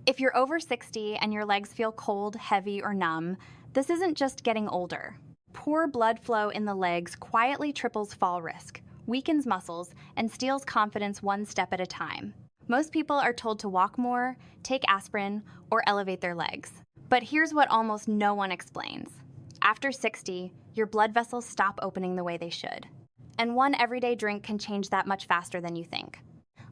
If you're over 60 and your legs feel cold, heavy, or numb, this isn't just getting older. Poor blood flow in the legs quietly triples fall risk, weakens muscles, and steals confidence one step at a time. Most people are told to walk more, take aspirin, or elevate their legs. But here's what almost no one explains. After 60, your blood vessels stop opening the way they should. And one everyday drink can change that much faster than you think.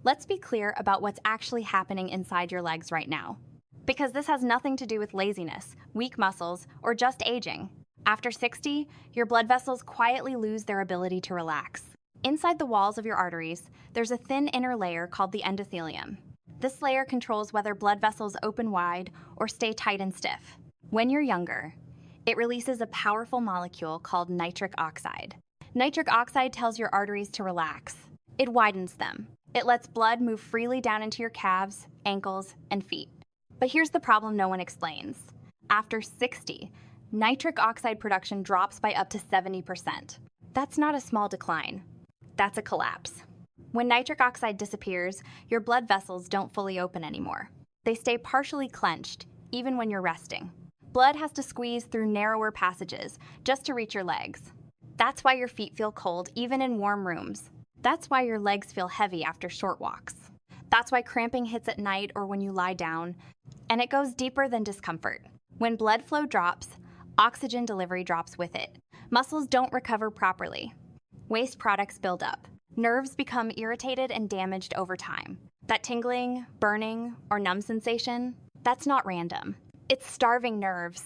Let's be clear about what's actually happening inside your legs right now. Because this has nothing to do with laziness, weak muscles, or just aging. After 60, your blood vessels quietly lose their ability to relax. Inside the walls of your arteries, there's a thin inner layer called the endothelium. This layer controls whether blood vessels open wide or stay tight and stiff. When you're younger, it releases a powerful molecule called nitric oxide. Nitric oxide tells your arteries to relax. It widens them. It lets blood move freely down into your calves, ankles, and feet. But here's the problem no one explains. After 60, nitric oxide production drops by up to 70%. That's not a small decline. That's a collapse. When nitric oxide disappears, your blood vessels don't fully open anymore. They stay partially clenched, even when you're resting. Blood has to squeeze through narrower passages just to reach your legs. That's why your feet feel cold even in warm rooms. That's why your legs feel heavy after short walks. That's why cramping hits at night or when you lie down. And it goes deeper than discomfort. When blood flow drops, oxygen delivery drops with it. Muscles don't recover properly. Waste products build up. Nerves become irritated and damaged over time. That tingling, burning, or numb sensation, that's not random. It's starving nerves.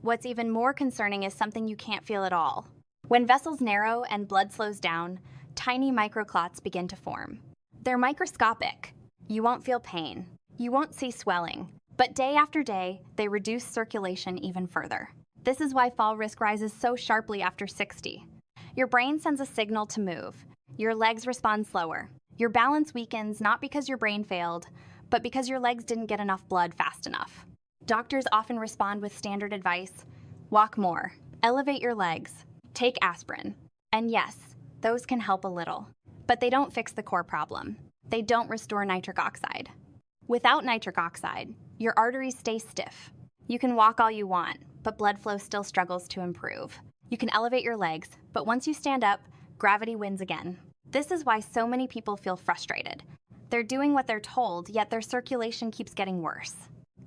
What's even more concerning is something you can't feel at all. When vessels narrow and blood slows down, tiny microclots begin to form. They're microscopic. You won't feel pain. You won't see swelling. But day after day, they reduce circulation even further. This is why fall risk rises so sharply after 60. Your brain sends a signal to move. Your legs respond slower. Your balance weakens not because your brain failed, but because your legs didn't get enough blood fast enough. Doctors often respond with standard advice: walk more, elevate your legs, take aspirin. And yes, those can help a little, but they don't fix the core problem. They don't restore nitric oxide. Without nitric oxide, your arteries stay stiff. You can walk all you want, but blood flow still struggles to improve. You can elevate your legs, but once you stand up, gravity wins again. This is why so many people feel frustrated. They're doing what they're told, yet their circulation keeps getting worse.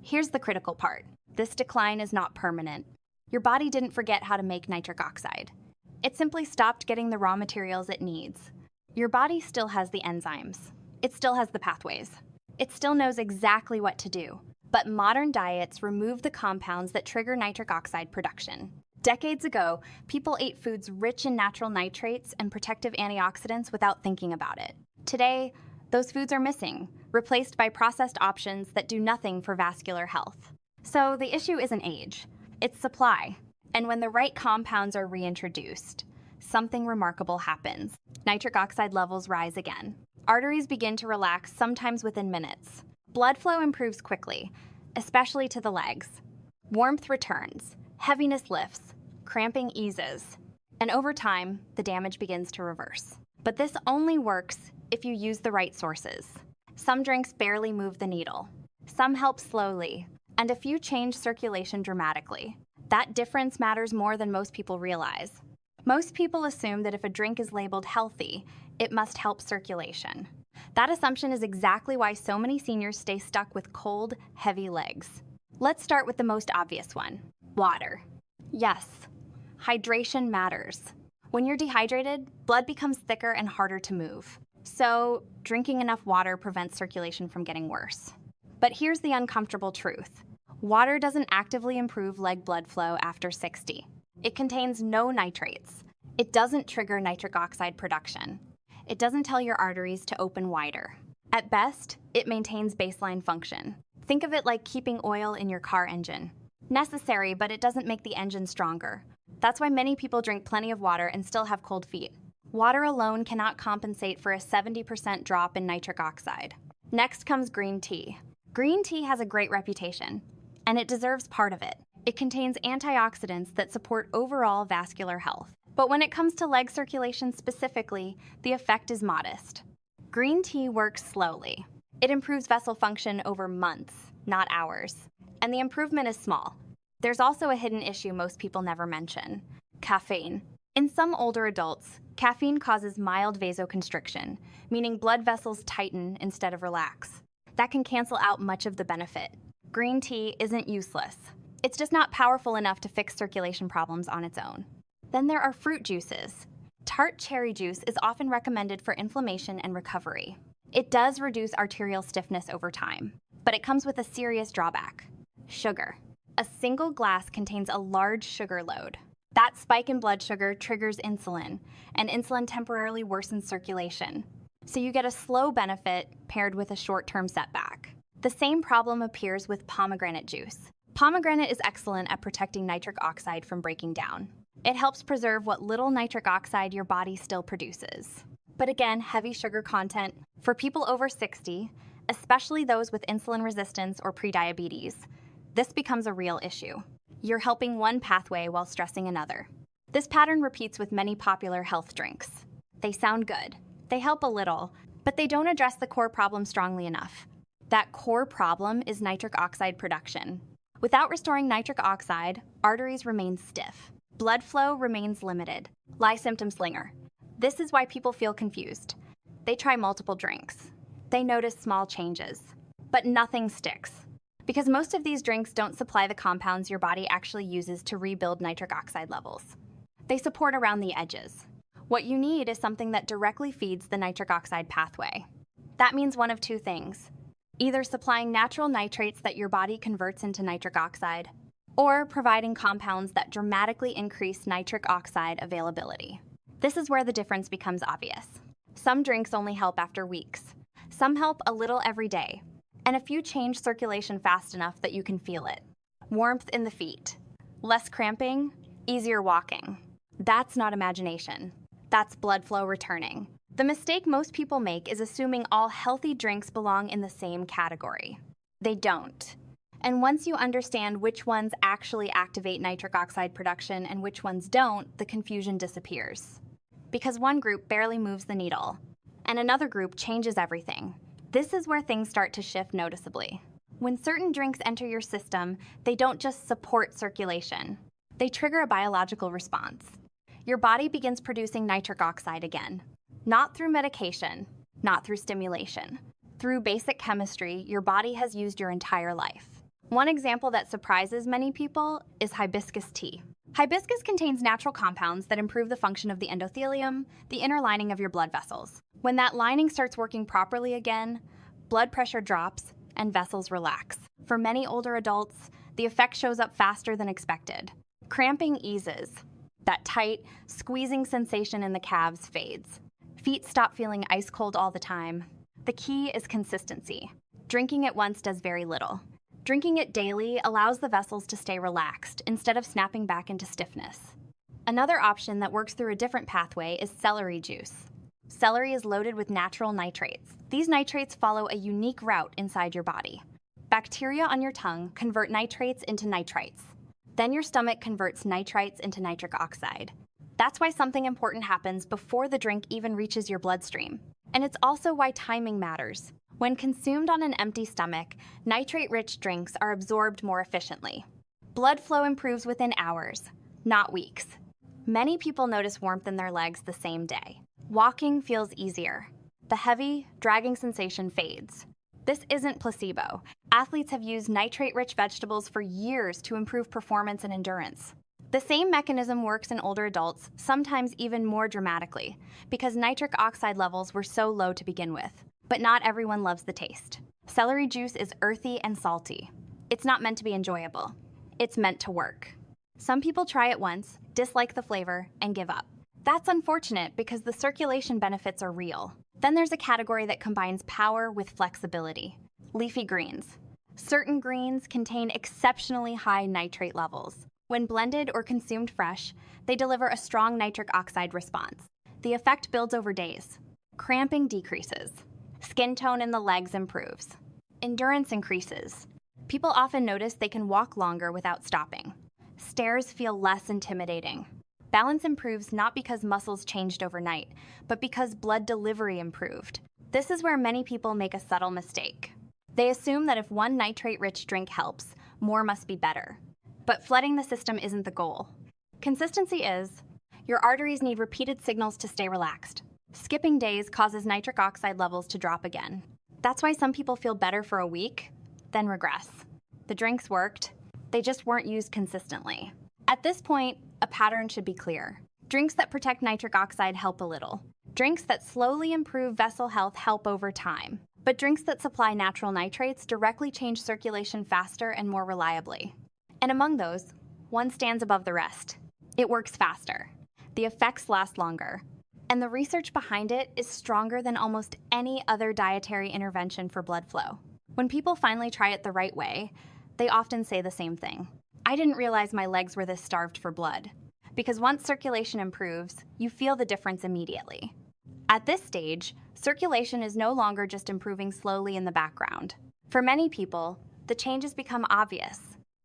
Here's the critical part. This decline is not permanent. Your body didn't forget how to make nitric oxide. It simply stopped getting the raw materials it needs. Your body still has the enzymes. It still has the pathways. It still knows exactly what to do. But modern diets remove the compounds that trigger nitric oxide production. Decades ago, people ate foods rich in natural nitrates and protective antioxidants without thinking about it. Today, those foods are missing, replaced by processed options that do nothing for vascular health. So the issue isn't age, it's supply. And when the right compounds are reintroduced, something remarkable happens. Nitric oxide levels rise again. Arteries begin to relax, sometimes within minutes. Blood flow improves quickly, especially to the legs. Warmth returns, heaviness lifts, cramping eases, and over time, the damage begins to reverse. But this only works if you use the right sources. Some drinks barely move the needle. Some help slowly, and a few change circulation dramatically. That difference matters more than most people realize. Most people assume that if a drink is labeled healthy, it must help circulation. That assumption is exactly why so many seniors stay stuck with cold, heavy legs. Let's start with the most obvious one: water. Yes, hydration matters. When you're dehydrated, blood becomes thicker and harder to move. So, drinking enough water prevents circulation from getting worse. But here's the uncomfortable truth. Water doesn't actively improve leg blood flow after 60. It contains no nitrates. It doesn't trigger nitric oxide production. It doesn't tell your arteries to open wider. At best, it maintains baseline function. Think of it like keeping oil in your car engine. Necessary, but it doesn't make the engine stronger. That's why many people drink plenty of water and still have cold feet. Water alone cannot compensate for a 70% drop in nitric oxide. Next comes green tea. Green tea has a great reputation, and it deserves part of it. It contains antioxidants that support overall vascular health. But when it comes to leg circulation specifically, the effect is modest. Green tea works slowly. It improves vessel function over months, not hours. And the improvement is small. There's also a hidden issue most people never mention: caffeine. In some older adults, caffeine causes mild vasoconstriction, meaning blood vessels tighten instead of relax. That can cancel out much of the benefit. Green tea isn't useless. It's just not powerful enough to fix circulation problems on its own. Then there are fruit juices. Tart cherry juice is often recommended for inflammation and recovery. It does reduce arterial stiffness over time, but it comes with a serious drawback: sugar. A single glass contains a large sugar load. That spike in blood sugar triggers insulin, and insulin temporarily worsens circulation. So you get a slow benefit paired with a short-term setback. The same problem appears with pomegranate juice. Pomegranate is excellent at protecting nitric oxide from breaking down. It helps preserve what little nitric oxide your body still produces. But again, heavy sugar content. For people over 60, especially those with insulin resistance or prediabetes, this becomes a real issue. You're helping one pathway while stressing another. This pattern repeats with many popular health drinks. They sound good. They help a little, but they don't address the core problem strongly enough. That core problem is nitric oxide production. Without restoring nitric oxide, arteries remain stiff. Blood flow remains limited. Lie symptom slinger. This is why people feel confused. They try multiple drinks. They notice small changes, but nothing sticks. Because most of these drinks don't supply the compounds your body actually uses to rebuild nitric oxide levels. They support around the edges. What you need is something that directly feeds the nitric oxide pathway. That means one of two things: either supplying natural nitrates that your body converts into nitric oxide, or providing compounds that dramatically increase nitric oxide availability. This is where the difference becomes obvious. Some drinks only help after weeks. Some help a little every day, and a few change circulation fast enough that you can feel it. Warmth in the feet, less cramping, easier walking. That's not imagination. That's blood flow returning. The mistake most people make is assuming all healthy drinks belong in the same category. They don't. And once you understand which ones actually activate nitric oxide production and which ones don't, the confusion disappears. Because one group barely moves the needle, and another group changes everything. This is where things start to shift noticeably. When certain drinks enter your system, they don't just support circulation. They trigger a biological response. Your body begins producing nitric oxide again. Not through medication, not through stimulation. Through basic chemistry your body has used your entire life. One example that surprises many people is hibiscus tea. Hibiscus contains natural compounds that improve the function of the endothelium, the inner lining of your blood vessels. When that lining starts working properly again, blood pressure drops and vessels relax. For many older adults, the effect shows up faster than expected. Cramping eases. That tight, squeezing sensation in the calves fades. Feet stop feeling ice cold all the time. The key is consistency. Drinking it once does very little. Drinking it daily allows the vessels to stay relaxed instead of snapping back into stiffness. Another option that works through a different pathway is celery juice. Celery is loaded with natural nitrates. These nitrates follow a unique route inside your body. Bacteria on your tongue convert nitrates into nitrites. Then your stomach converts nitrites into nitric oxide. That's why something important happens before the drink even reaches your bloodstream. And it's also why timing matters. When consumed on an empty stomach, nitrate-rich drinks are absorbed more efficiently. Blood flow improves within hours, not weeks. Many people notice warmth in their legs the same day. Walking feels easier. The heavy, dragging sensation fades. This isn't placebo. Athletes have used nitrate-rich vegetables for years to improve performance and endurance. The same mechanism works in older adults, sometimes even more dramatically, because nitric oxide levels were so low to begin with. But not everyone loves the taste. Celery juice is earthy and salty. It's not meant to be enjoyable. It's meant to work. Some people try it once, dislike the flavor, and give up. That's unfortunate because the circulation benefits are real. Then there's a category that combines power with flexibility: leafy greens. Certain greens contain exceptionally high nitrate levels. When blended or consumed fresh, they deliver a strong nitric oxide response. The effect builds over days. Cramping decreases. Skin tone in the legs improves. Endurance increases. People often notice they can walk longer without stopping. Stairs feel less intimidating. Balance improves not because muscles changed overnight, but because blood delivery improved. This is where many people make a subtle mistake. They assume that if one nitrate-rich drink helps, more must be better. But flooding the system isn't the goal. Consistency is. Your arteries need repeated signals to stay relaxed. Skipping days causes nitric oxide levels to drop again. That's why some people feel better for a week, then regress. The drinks worked, they just weren't used consistently. At this point, a pattern should be clear. Drinks that protect nitric oxide help a little. Drinks that slowly improve vessel health help over time. But drinks that supply natural nitrates directly change circulation faster and more reliably. And among those, one stands above the rest. It works faster. The effects last longer. And the research behind it is stronger than almost any other dietary intervention for blood flow. When people finally try it the right way, they often say the same thing. I didn't realize my legs were this starved for blood. Because once circulation improves, you feel the difference immediately. At this stage, circulation is no longer just improving slowly in the background. For many people, the changes become obvious.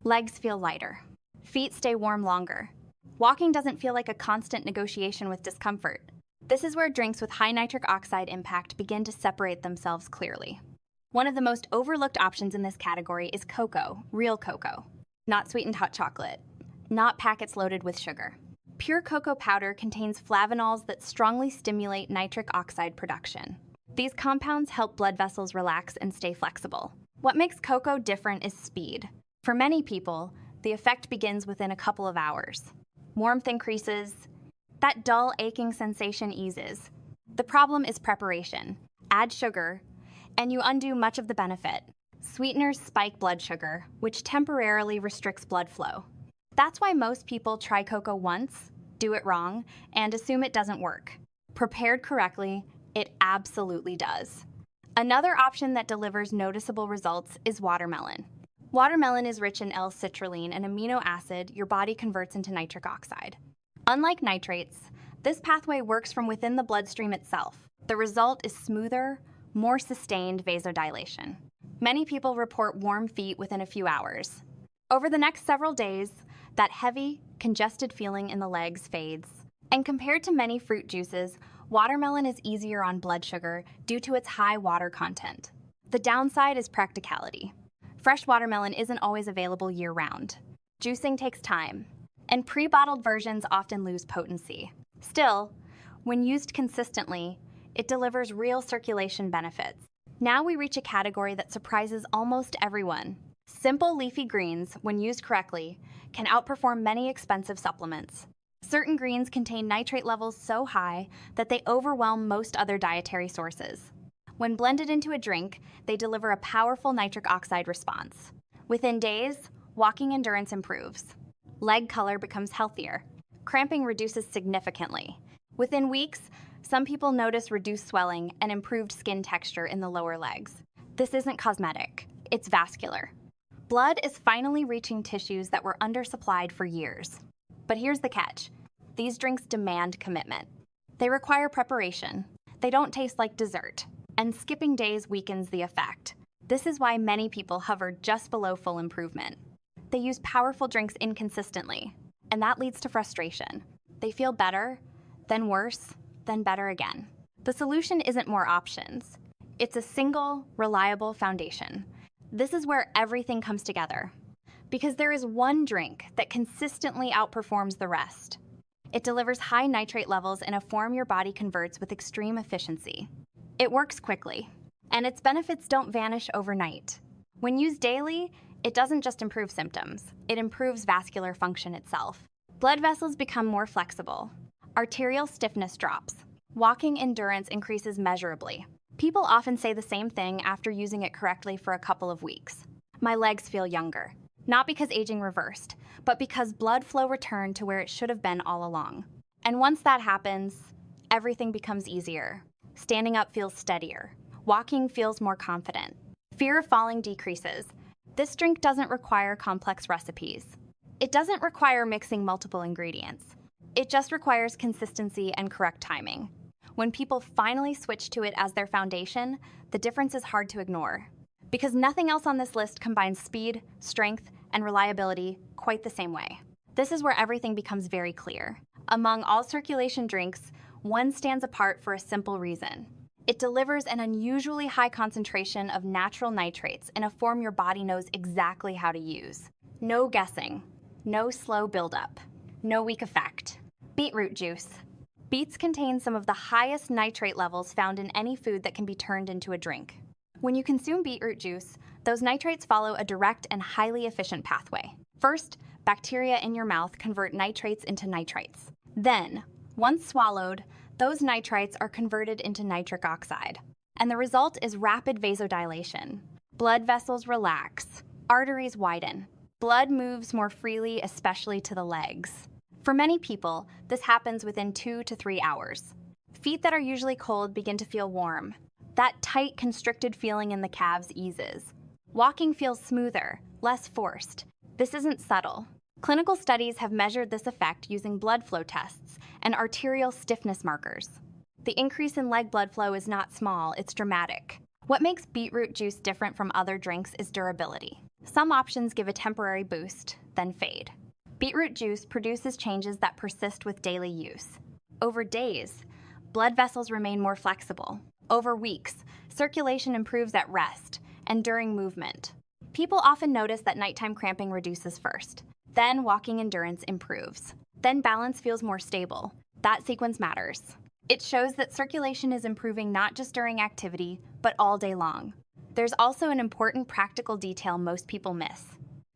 Legs feel lighter. Feet stay warm longer. Walking doesn't feel like a constant negotiation with discomfort. This is where drinks with high nitric oxide impact begin to separate themselves clearly. One of the most overlooked options in this category is cocoa, real cocoa. Not sweetened hot chocolate. Not packets loaded with sugar. Pure cocoa powder contains flavanols that strongly stimulate nitric oxide production. These compounds help blood vessels relax and stay flexible. What makes cocoa different is speed. For many people, the effect begins within a couple of hours. Warmth increases. That dull, aching sensation eases. The problem is preparation. Add sugar, and you undo much of the benefit. Sweeteners spike blood sugar, which temporarily restricts blood flow. That's why most people try cocoa once, do it wrong, and assume it doesn't work. Prepared correctly, it absolutely does. Another option that delivers noticeable results is watermelon. Watermelon is rich in L-citrulline, an amino acid your body converts into nitric oxide. Unlike nitrates, this pathway works from within the bloodstream itself. The result is smoother, more sustained vasodilation. Many people report warm feet within a few hours. Over the next several days, that heavy, congested feeling in the legs fades. And compared to many fruit juices, watermelon is easier on blood sugar due to its high water content. The downside is practicality. Fresh watermelon isn't always available year-round. Juicing takes time, and pre-bottled versions often lose potency. Still, when used consistently, it delivers real circulation benefits. Now we reach a category that surprises almost everyone. Simple leafy greens, when used correctly, can outperform many expensive supplements. Certain greens contain nitrate levels so high that they overwhelm most other dietary sources. When blended into a drink, they deliver a powerful nitric oxide response. Within days, walking endurance improves. Leg color becomes healthier. Cramping reduces significantly. Within weeks, some people notice reduced swelling and improved skin texture in the lower legs. This isn't cosmetic, it's vascular. Blood is finally reaching tissues that were undersupplied for years. But here's the catch. These drinks demand commitment. They require preparation. They don't taste like dessert. And skipping days weakens the effect. This is why many people hover just below full improvement. They use powerful drinks inconsistently, and that leads to frustration. They feel better, then worse, then better again. The solution isn't more options. It's a single, reliable foundation. This is where everything comes together. Because there is one drink that consistently outperforms the rest. It delivers high nitrate levels in a form your body converts with extreme efficiency. It works quickly, and its benefits don't vanish overnight. When used daily, it doesn't just improve symptoms, it improves vascular function itself. Blood vessels become more flexible. Arterial stiffness drops. Walking endurance increases measurably. People often say the same thing after using it correctly for a couple of weeks. My legs feel younger. Not because aging reversed, but because blood flow returned to where it should have been all along. And once that happens, everything becomes easier. Standing up feels steadier. Walking feels more confident. Fear of falling decreases. This drink doesn't require complex recipes. It doesn't require mixing multiple ingredients. It just requires consistency and correct timing. When people finally switch to it as their foundation, the difference is hard to ignore. Because nothing else on this list combines speed, strength, and reliability quite the same way. This is where everything becomes very clear. Among all circulation drinks, one stands apart for a simple reason. It delivers an unusually high concentration of natural nitrates in a form your body knows exactly how to use. No guessing, no slow buildup, no weak effect. Beetroot juice. Beets contain some of the highest nitrate levels found in any food that can be turned into a drink. When you consume beetroot juice, those nitrates follow a direct and highly efficient pathway. First, bacteria in your mouth convert nitrates into nitrites. Then, once swallowed, those nitrites are converted into nitric oxide. And the result is rapid vasodilation. Blood vessels relax, arteries widen. Blood moves more freely, especially to the legs. For many people, this happens within 2 to 3 hours. Feet that are usually cold begin to feel warm. That tight, constricted feeling in the calves eases. Walking feels smoother, less forced. This isn't subtle. Clinical studies have measured this effect using blood flow tests and arterial stiffness markers. The increase in leg blood flow is not small, it's dramatic. What makes beetroot juice different from other drinks is durability. Some options give a temporary boost, then fade. Beetroot juice produces changes that persist with daily use. Over days, blood vessels remain more flexible. Over weeks, circulation improves at rest and during movement. People often notice that nighttime cramping reduces first. Then walking endurance improves. Then balance feels more stable. That sequence matters. It shows that circulation is improving not just during activity, but all day long. There's also an important practical detail most people miss: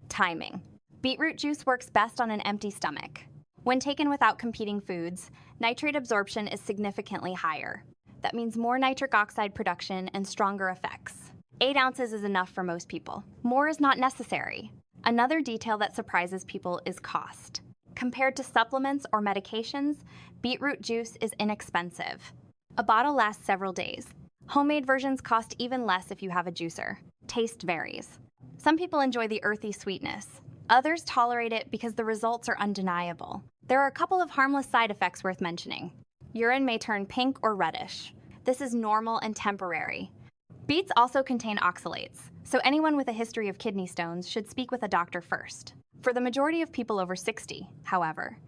timing. Beetroot juice works best on an empty stomach. When taken without competing foods, nitrate absorption is significantly higher. That means more nitric oxide production and stronger effects. 8 ounces is enough for most people. More is not necessary. Another detail that surprises people is cost. Compared to supplements or medications, beetroot juice is inexpensive. A bottle lasts several days. Homemade versions cost even less if you have a juicer. Taste varies. Some people enjoy the earthy sweetness. Others tolerate it because the results are undeniable. There are a couple of harmless side effects worth mentioning. Urine may turn pink or reddish. This is normal and temporary. Beets also contain oxalates, so anyone with a history of kidney stones should speak with a doctor first. For the majority of people over 60, however,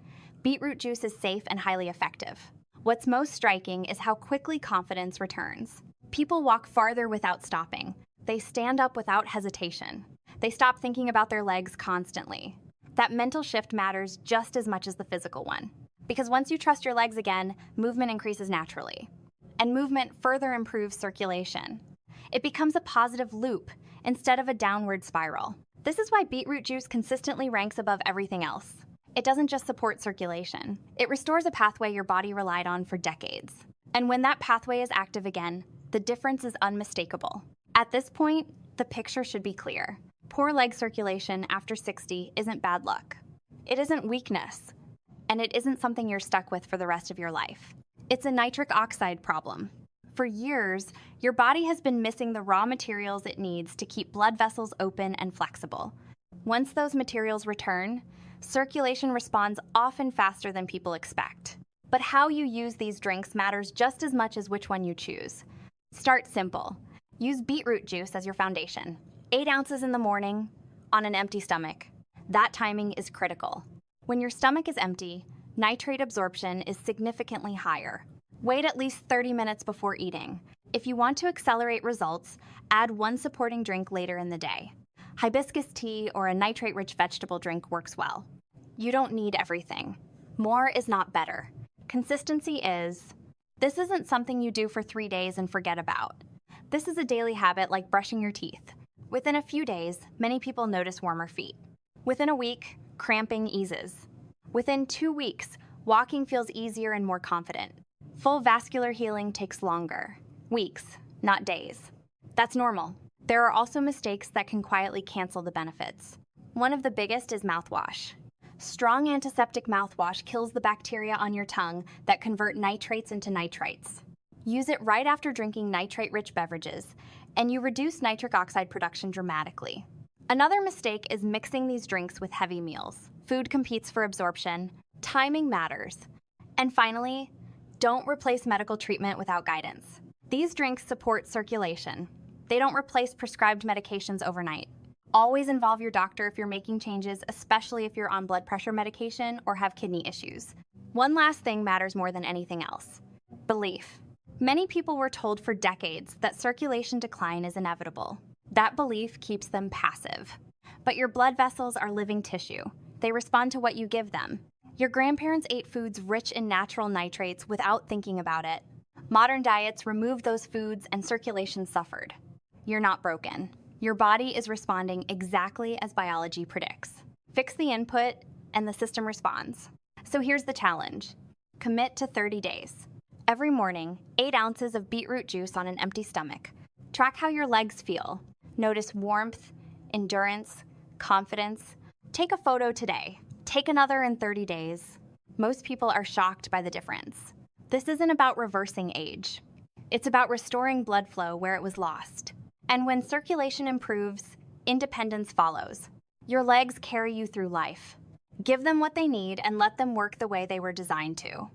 beetroot juice is safe and highly effective. What's most striking is how quickly confidence returns. People walk farther without stopping. They stand up without hesitation. They stop thinking about their legs constantly. That mental shift matters just as much as the physical one. Because once you trust your legs again, movement increases naturally. And movement further improves circulation. It becomes a positive loop instead of a downward spiral. This is why beetroot juice consistently ranks above everything else. It doesn't just support circulation. It restores a pathway your body relied on for decades. And when that pathway is active again, the difference is unmistakable. At this point, the picture should be clear. Poor leg circulation after 60 isn't bad luck. It isn't weakness. And it isn't something you're stuck with for the rest of your life. It's a nitric oxide problem. For years, your body has been missing the raw materials it needs to keep blood vessels open and flexible. Once those materials return, circulation responds often faster than people expect. But how you use these drinks matters just as much as which one you choose. Start simple. Use beetroot juice as your foundation. 8 ounces in the morning, on an empty stomach. That timing is critical. When your stomach is empty, nitrate absorption is significantly higher. Wait at least 30 minutes before eating. If you want to accelerate results, add one supporting drink later in the day. Hibiscus tea or a nitrate-rich vegetable drink works well. You don't need everything. More is not better. Consistency is. This isn't something you do for 3 days and forget about. This is a daily habit like brushing your teeth. Within a few days, many people notice warmer feet. Within a week, cramping eases. Within 2 weeks, walking feels easier and more confident. Full vascular healing takes longer. Weeks, not days. That's normal. There are also mistakes that can quietly cancel the benefits. One of the biggest is mouthwash. Strong antiseptic mouthwash kills the bacteria on your tongue that convert nitrates into nitrites. Use it right after drinking nitrate-rich beverages, and you reduce nitric oxide production dramatically. Another mistake is mixing these drinks with heavy meals. Food competes for absorption. Timing matters. And finally, don't replace medical treatment without guidance. These drinks support circulation. They don't replace prescribed medications overnight. Always involve your doctor if you're making changes, especially if you're on blood pressure medication or have kidney issues. One last thing matters more than anything else: belief. Many people were told for decades that circulation decline is inevitable. That belief keeps them passive. But your blood vessels are living tissue. They respond to what you give them. Your grandparents ate foods rich in natural nitrates without thinking about it. Modern diets removed those foods and circulation suffered. You're not broken. Your body is responding exactly as biology predicts. Fix the input, and the system responds. So here's the challenge. Commit to 30 days. Every morning, 8 ounces of beetroot juice on an empty stomach. Track how your legs feel. Notice warmth, endurance, confidence. Take a photo today. Take another in 30 days. Most people are shocked by the difference. This isn't about reversing age. It's about restoring blood flow where it was lost. And when circulation improves, independence follows. Your legs carry you through life. Give them what they need and let them work the way they were designed to.